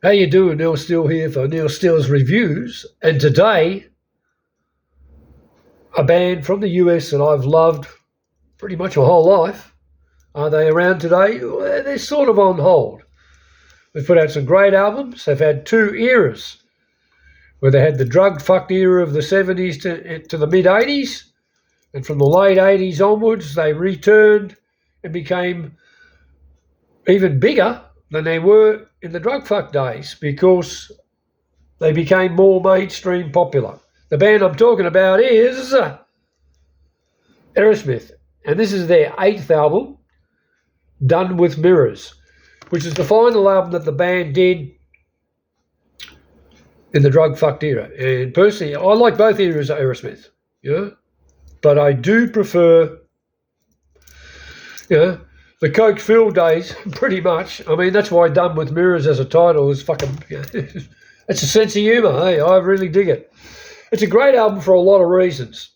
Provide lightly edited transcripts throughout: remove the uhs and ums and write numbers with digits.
How you doing? Neil Steele here for Neil Steele's Reviews. And today, a band from the US that I've loved pretty much my whole life. Are they around today? Well, they're sort of on hold. They've put out some great albums. They've had two eras, where they had the drug-fucked era of the 70s to the mid-80s. And from the late 80s onwards, they returned and became even bigger than they were in the drug-fuck days because they became more mainstream popular. The band I'm talking about is Aerosmith, and this is their 8th album, Done with Mirrors, which is the final album that the band did in the drug-fucked era. And personally, I like both eras of Aerosmith, but I do prefer, the coke-filled days, pretty much. I mean, that's why Done with Mirrors as a title is fucking... it's a sense of humour, hey? I really dig it. It's a great album for a lot of reasons.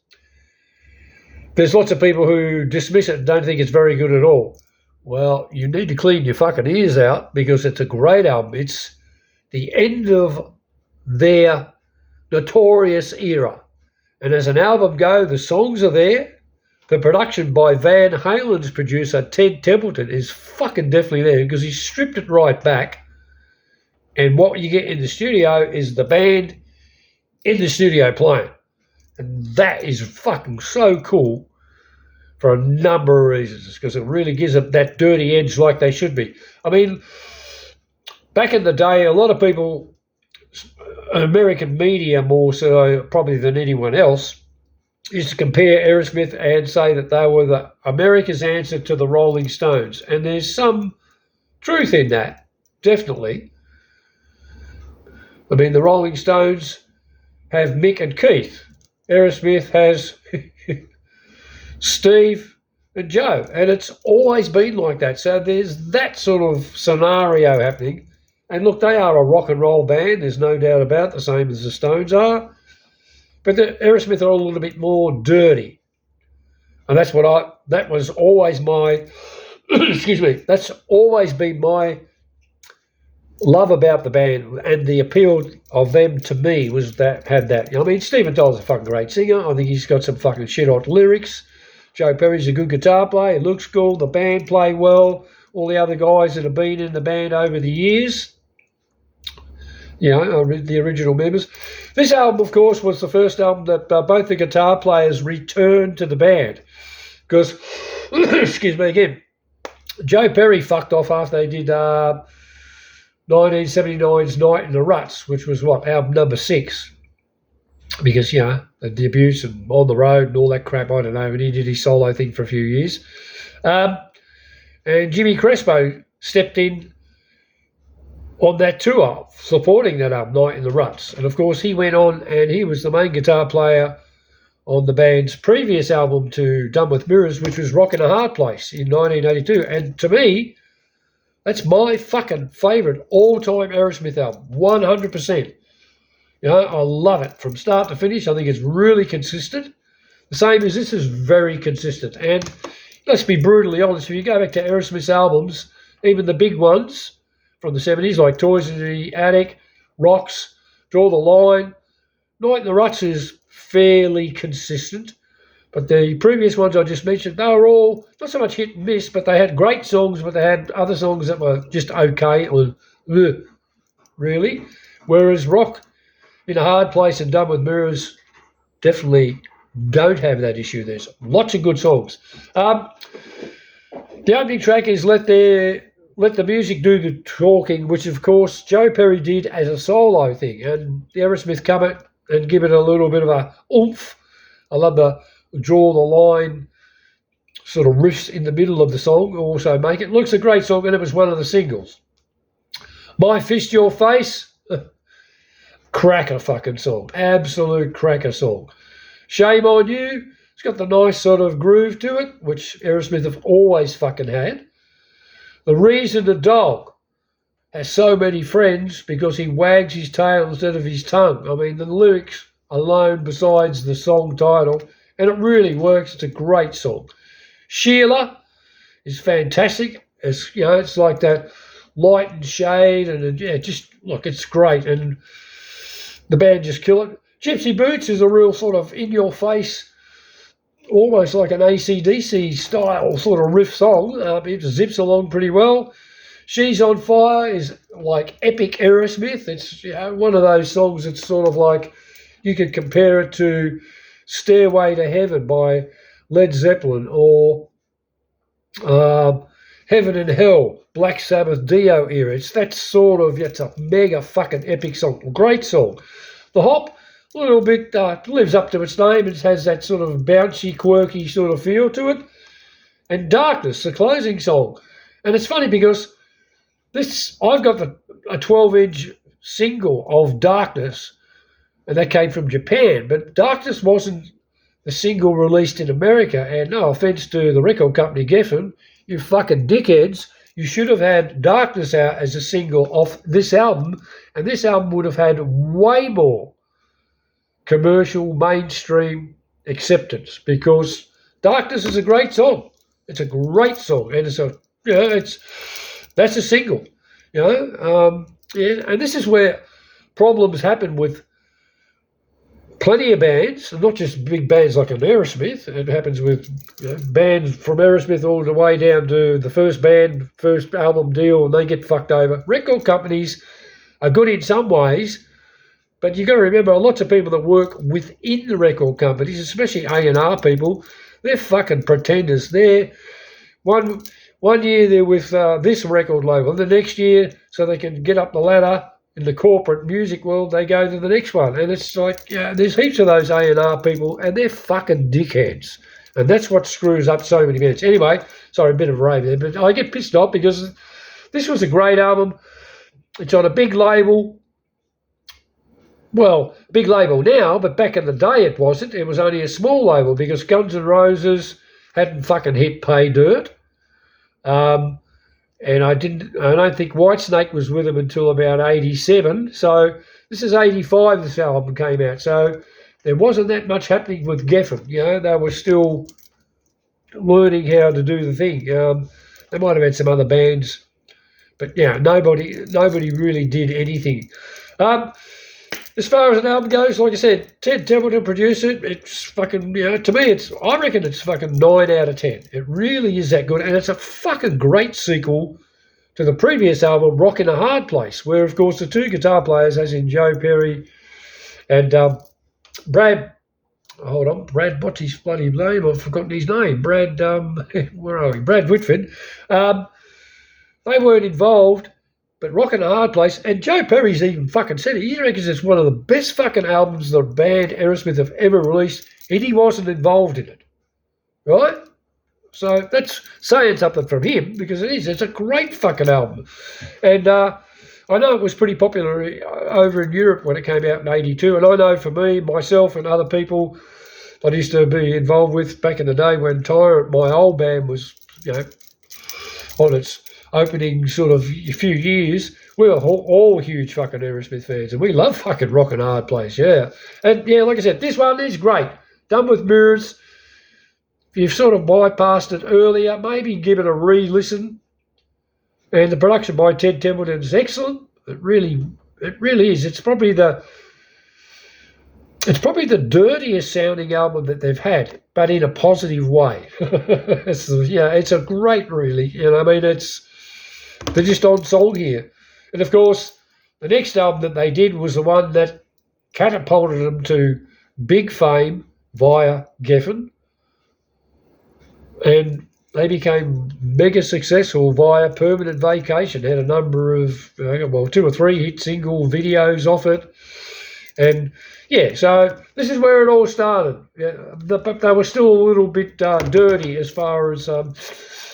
There's lots of people who dismiss it and don't think it's very good at all. Well, you need to clean your fucking ears out because it's a great album. It's the end of their notorious era. And as an album go, the songs are there. The production by Van Halen's producer, Ted Templeton, is fucking definitely there because he stripped it right back. And what you get in the studio is the band in the studio playing. And that is fucking so cool for a number of reasons because it really gives it that dirty edge like they should be. I mean, back in the day, a lot of people, American media more so probably than anyone else, used to compare Aerosmith and say that they were the America's answer to the Rolling Stones. And there's some truth in that, definitely. I mean, the Rolling Stones have Mick and Keith. Aerosmith has Steve and Joe. And it's always been like that. So there's that sort of scenario happening. And look, they are a rock and roll band. There's no doubt about it, the same as the Stones are. But the Aerosmith are a little bit more dirty. And that was always my, that's always been my love about the band and the appeal of them to me was that, had that. I mean, Stephen Tyler's a fucking great singer. I think he's got some fucking shit-hot lyrics. Joe Perry's a good guitar player. It looks cool. The band play well. All the other guys that have been in the band over the years, the original members. This album, of course, was the first album that both the guitar players returned to the band. Because, excuse me again, Joe Perry fucked off after they did 1979's Night in the Ruts, which was, album number 6. Because, the abuse and On the Road and all that crap, I don't know, and he did his solo thing for a few years. And Jimmy Crespo stepped in on that tour, supporting that album, Night in the Ruts. And, of course, he went on and he was the main guitar player on the band's previous album to Done with Mirrors, which was Rockin' a Hard Place in 1982. And to me, that's my fucking favourite all-time Aerosmith album, 100%. I love it from start to finish. I think it's really consistent. The same as this is very consistent. And let's be brutally honest, if you go back to Aerosmith's albums, even the big ones from the 70s, like Toys in the Attic, Rocks, Draw the Line, Night in the Ruts is fairly consistent. But the previous ones I just mentioned, they were all not so much hit and miss, but they had great songs, but they had other songs that were just okay or really. Whereas Rock in a Hard Place and Done with Mirrors definitely don't have that issue. There's lots of good songs. The opening track is Let the Music Do the Talking, which, of course, Joe Perry did as a solo thing. And the Aerosmith come it and give it a little bit of a oomph. I love the Draw the Line sort of riffs in the middle of the song also make it. Looks a great song, and it was one of the singles. My Fist, Your Face, cracker fucking song. Absolute cracker song. Shame on You, it's got the nice sort of groove to it, which Aerosmith have always fucking had. The Reason the Dog has so many friends because he wags his tail instead of his tongue. I mean, the lyrics alone besides the song title, and it really works. It's a great song. Sheila is fantastic. It's like that light and shade, and yeah, just look, it's great, and the band just kill it. Gypsy Boots is a real sort of in-your-face, almost like an AC/DC style sort of riff song. It zips along pretty well. She's on Fire is like epic Aerosmith. It's one of those songs that's sort of like you could compare it to Stairway to Heaven by Led Zeppelin, or Heaven and Hell, Black Sabbath Dio era. It's that sort of, it's a mega fucking epic song. Great song. The Hop, a little bit, lives up to its name. It has that sort of bouncy, quirky sort of feel to it. And Darkness, the closing song. And it's funny because I've got a 12-inch single of Darkness, and that came from Japan. But Darkness wasn't the single released in America. And no offence to the record company Geffen, you fucking dickheads, you should have had Darkness out as a single off this album, and this album would have had way more commercial, mainstream acceptance, because Darkness is a great song. It's a great song, and that's a single, and this is where problems happen with plenty of bands, and not just big bands like an Aerosmith. It happens with bands from Aerosmith all the way down to the first album deal, and they get fucked over. Record companies are good in some ways, but you've got to remember, lots of people that work within the record companies, especially A&R people, they're fucking pretenders. They're one year they're with this record label, and the next year, so they can get up the ladder in the corporate music world, they go to the next one. And it's like, there's heaps of those A&R people, and they're fucking dickheads. And that's what screws up so many bands. Anyway, sorry, a bit of a rave there, but I get pissed off because this was a great album. It's on a big label. Well, big label now, but back in the day it wasn't. It was only a small label because Guns N' Roses hadn't fucking hit pay dirt. And I don't think Whitesnake was with them until about 87. So this is 85 this album came out. So there wasn't that much happening with Geffen. They were still learning how to do the thing. They might have had some other bands, but nobody really did anything. As far as an album goes, like I said, Ted Templeton produced it. It's fucking, to me, I reckon it's fucking 9 out of 10. It really is that good. And it's a fucking great sequel to the previous album, Rockin' a Hard Place, where, of course, the two guitar players, as in Joe Perry and Brad, what's his bloody name? I've forgotten his name. Brad, where are we? Brad Whitford. They weren't involved. But Rockin' a Hard Place, and Joe Perry's even fucking said it. He reckons it's one of the best fucking albums the band Aerosmith have ever released, and he wasn't involved in it. Right? So that's saying something from him, because it is. It's a great fucking album. And I know it was pretty popular over in Europe when it came out in 82, and I know for me, myself, and other people I used to be involved with back in the day when Tyrant, my old band, was, on its opening sort of a few years, we were all huge fucking Aerosmith fans, and we love fucking Rockin' Hard Place, And like I said, this one is great. Done with mirrors. If you've sort of bypassed it earlier, maybe give it a re-listen. And the production by Ted Templeton is excellent. It really is. It's probably the dirtiest sounding album that they've had, but in a positive way. It's a great, really. They're just on song here. And of course, the next album that they did was the one that catapulted them to big fame via Geffen. And they became mega successful via Permanent Vacation. Had a number of, 2 or 3 hit single videos off it. And so this is where it all started. But they were still a little bit dirty as far as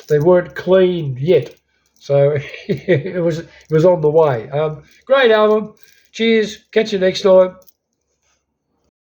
they weren't clean yet. So it was on the way. Great album. Cheers. Catch you next time.